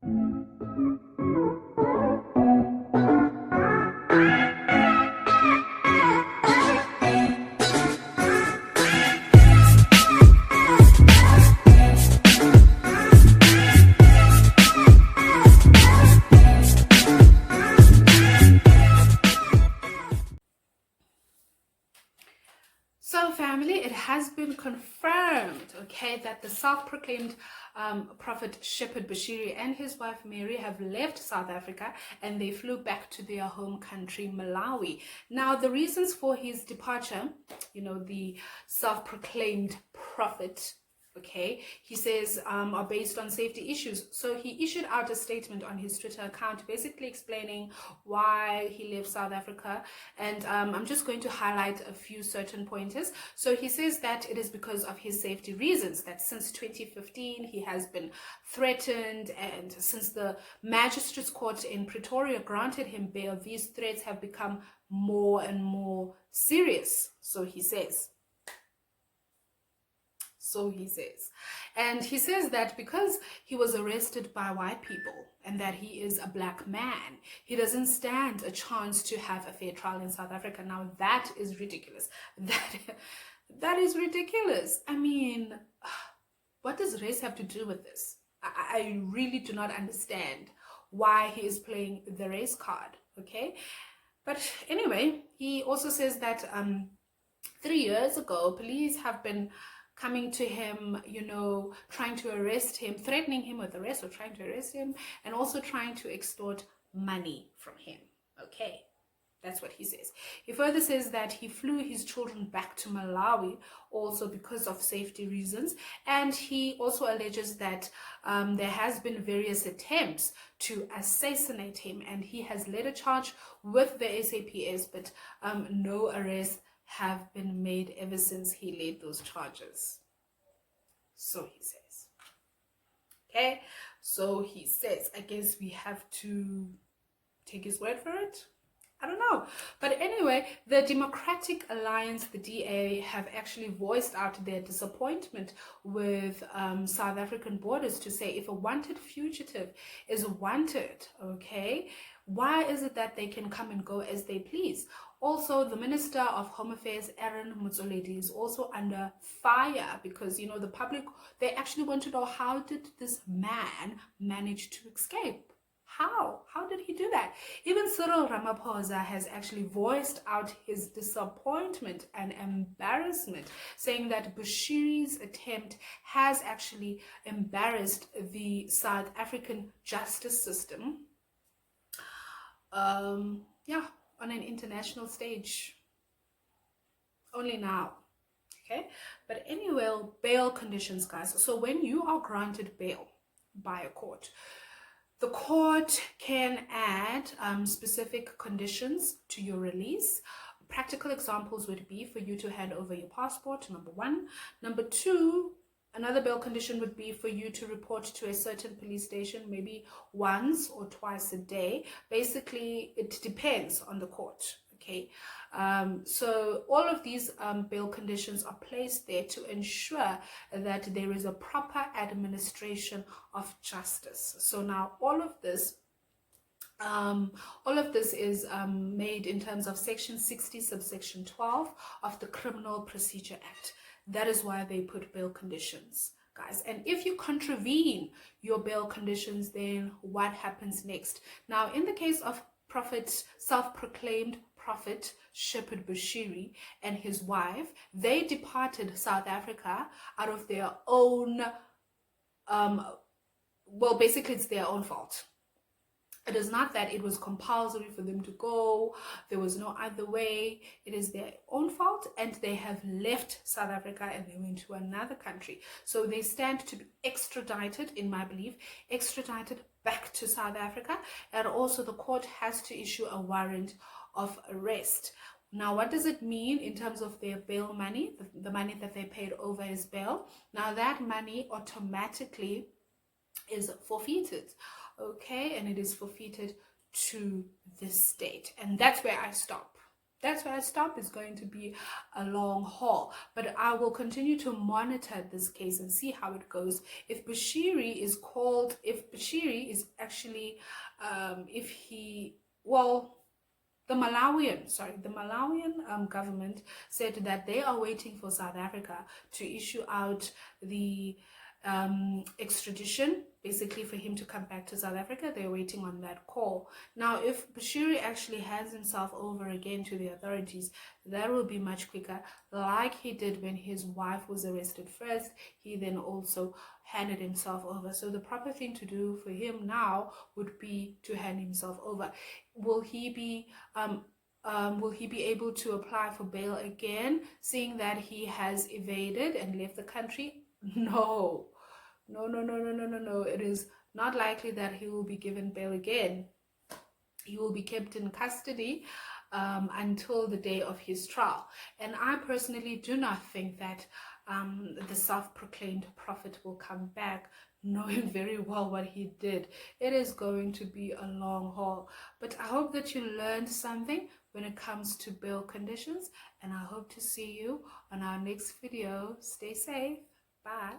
So family, it has been confirmed, okay, that the self-proclaimed prophet Shepard Bushiri and his wife Mary have left South Africa and they flew back to their home country, Malawi. Now, the reasons for his departure, the self-proclaimed prophet, okay, he says are based on safety issues. So he issued out a statement on his Twitter account basically explaining why he left South Africa, and I'm just going to highlight a few certain pointers. So he says that it is because of his safety reasons, that since 2015 he has been threatened, and since the magistrates court in Pretoria granted him bail, these threats have become more and more serious, so he says. And he says that because he was arrested by white people and that he is a black man, he doesn't stand a chance to have a fair trial in South Africa. Now, that is ridiculous. That is ridiculous. I mean, what does race have to do with this? I really do not understand why he is playing the race card, okay? But anyway, he also says that 3 years ago, police have been coming to him, trying to arrest him, threatening him with arrest or trying to arrest him, and also trying to extort money from him. Okay, that's what he says. He further says that he flew his children back to Malawi also because of safety reasons, and he also alleges that there has been various attempts to assassinate him, and he has led a charge with the SAPS, but no arrests have been made ever since he laid those charges. So he says. Okay, so he says. I guess we have to take his word for it. I don't know. But anyway, the Democratic Alliance, the DA, have actually voiced out their disappointment with South African borders to say if a wanted fugitive is wanted, okay, why is it that they can come and go as they please? Also, the Minister of Home Affairs, Aaron Motsoaledi, is also under fire because, the public, they actually want to know, how did this man manage to escape? How? How did he do that? Even Cyril Ramaphosa has actually voiced out his disappointment and embarrassment, saying that Bushiri's attempt has actually embarrassed the South African justice system. On an international stage. Only now. Okay? But anyway, bail conditions, guys. So when you are granted bail by a court, the court can add specific conditions to your release. Practical examples would be for you to hand over your passport, number one. Number two, another bail condition would be for you to report to a certain police station maybe once or twice a day. Basically, it depends on the court. Okay, so all of these bail conditions are placed there to ensure that there is a proper administration of justice. So now all of this is made in terms of Section 60, subsection 12 of the Criminal Procedure Act. That is why they put bail conditions, guys. And if you contravene your bail conditions, then what happens next? Now, in the case of self-proclaimed prophet Shepard Bushiri and his wife, they departed South Africa out of their own, basically it's their own fault. It is not that it was compulsory for them to go. There was no other way. It is their own fault, and they have left South Africa and they went to another country. So they stand to be extradited, in my belief, extradited back to South Africa, and also the court has to issue a warrant of arrest. Now, what does it mean in terms of their bail money, the money that they paid over as bail? Now, that money automatically is forfeited. Okay, and it is forfeited to the state, and that's where I stop. That's where I stop. It's going to be a long haul, but I will continue to monitor this case and see how it goes. If Bushiri is called, if Bushiri is actually, if he, well, the Malawian government said that they are waiting for South Africa to issue out the extradition, basically for him to come back to South Africa. They're waiting on that call. Now, if Bushiri actually hands himself over again to the authorities, that will be much quicker, like he did when his wife was arrested first. He then also handed himself over. So the proper thing to do for him now would be to hand himself over. Will he be able to apply for bail again, seeing that he has evaded and left the country? No, no, no, no, no, no, no, no. It is not likely that he will be given bail again. He will be kept in custody until the day of his trial. And I personally do not think that the self-proclaimed prophet will come back, knowing very well what he did. It is going to be a long haul. But I hope that you learned something when it comes to bail conditions, and I hope to see you on our next video. Stay safe. Bye.